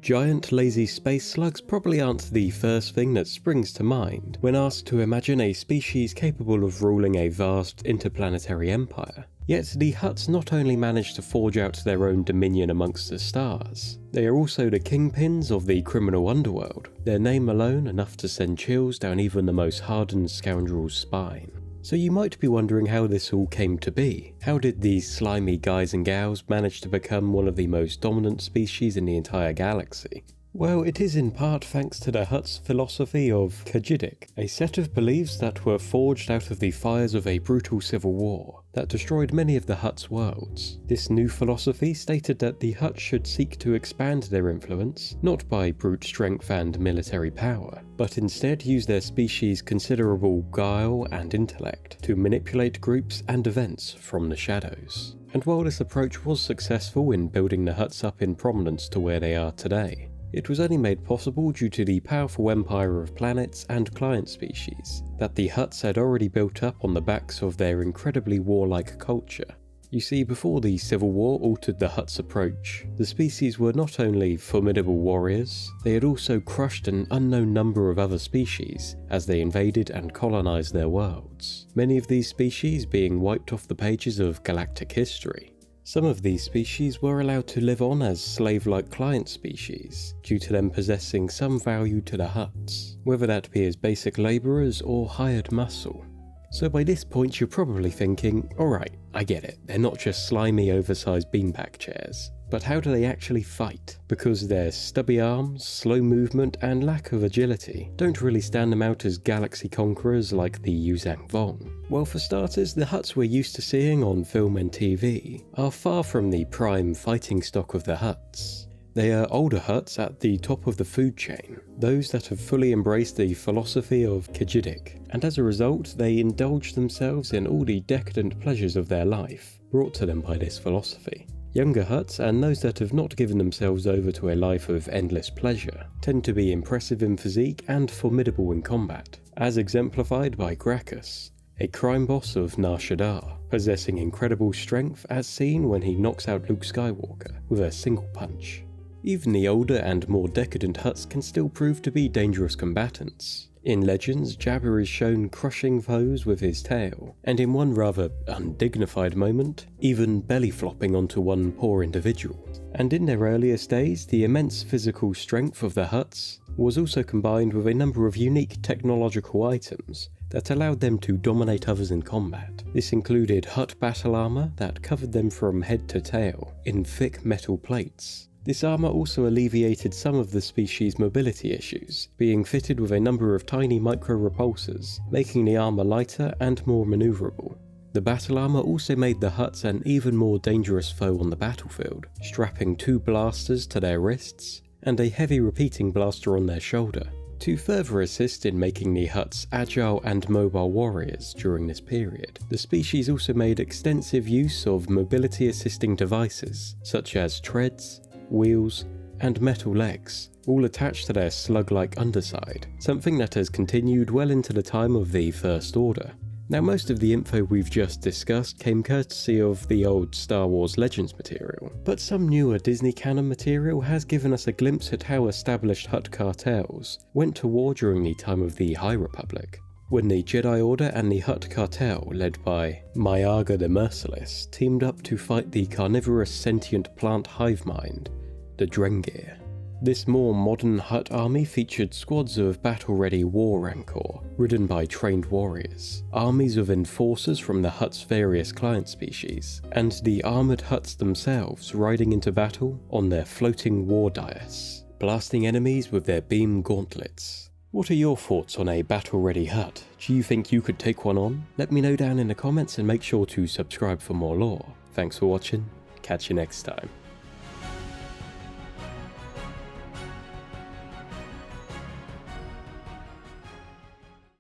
Giant lazy space slugs probably aren't the first thing that springs to mind when asked to imagine a species capable of ruling a vast interplanetary empire. Yet the Hutts not only managed to forge out their own dominion amongst the stars, they are also the kingpins of the criminal underworld, their name alone enough to send chills down even the most hardened scoundrel's spine. So you might be wondering how this all came to be. How did these slimy guys and gals manage to become one of the most dominant species in the entire galaxy? Well, it is in part thanks to the Hutt's philosophy of Khajidik, a set of beliefs that were forged out of the fires of a brutal civil war that destroyed many of the Hutt's worlds. This new philosophy stated that the Hutts should seek to expand their influence, not by brute strength and military power, but instead use their species' considerable guile and intellect to manipulate groups and events from the shadows. And while this approach was successful in building the Hutts up in prominence to where they are today, it was only made possible due to the powerful empire of planets and client species that the Hutts had already built up on the backs of their incredibly warlike culture. You see, before the Civil War altered the Hutts' approach, the species were not only formidable warriors, they had also crushed an unknown number of other species as they invaded and colonized their worlds, many of these species being wiped off the pages of galactic history. Some of these species were allowed to live on as slave-like client species, due to them possessing some value to the Hutts, whether that be as basic labourers or hired muscle. So by this point you're probably thinking, alright, I get it, they're not just slimy oversized beanbag chairs, but how do they actually fight? Because their stubby arms, slow movement and lack of agility don't really stand them out as galaxy conquerors like the Yuzang Vong. Well, for starters, the Hutts we're used to seeing on film and TV are far from the prime fighting stock of the Hutts. They are older Hutts at the top of the food chain, those that have fully embraced the philosophy of Khajidik, and as a result they indulge themselves in all the decadent pleasures of their life, brought to them by this philosophy. Younger Hutts, and those that have not given themselves over to a life of endless pleasure, tend to be impressive in physique and formidable in combat, as exemplified by Gracchus, a crime boss of Nar Shaddaa, possessing incredible strength as seen when he knocks out Luke Skywalker with a single punch. Even the older and more decadent Hutts can still prove to be dangerous combatants. In Legends, Jabba is shown crushing foes with his tail, and in one rather undignified moment, even belly flopping onto one poor individual. And in their earliest days, the immense physical strength of the Hutts was also combined with a number of unique technological items that allowed them to dominate others in combat. This included Hutt battle armor that covered them from head to tail in thick metal plates. This armour also alleviated some of the species' mobility issues, being fitted with a number of tiny micro-repulsors, making the armour lighter and more manoeuvrable. The battle armour also made the Hutts an even more dangerous foe on the battlefield, strapping 2 blasters to their wrists and a heavy repeating blaster on their shoulder, to further assist in making the Hutts agile and mobile warriors during this period. The species also made extensive use of mobility assisting devices, such as treads, wheels, and metal legs, all attached to their slug-like underside, something that has continued well into the time of the First Order. Now, most of the info we've just discussed came courtesy of the old Star Wars Legends material, but some newer Disney canon material has given us a glimpse at how established Hutt cartels went to war during the time of the High Republic, when the Jedi Order and the Hutt cartel, led by Mayaga the Merciless, teamed up to fight the carnivorous sentient plant hive mind, the Drengir. This more modern Hutt army featured squads of battle-ready war rancor, ridden by trained warriors, armies of enforcers from the Hutt's various client species, and the armoured Hutts themselves riding into battle on their floating war dais, blasting enemies with their beam gauntlets. What are your thoughts on a battle-ready Hutt? Do you think you could take one on? Let me know down in the comments and make sure to subscribe for more lore. Thanks for watching, catch you next time.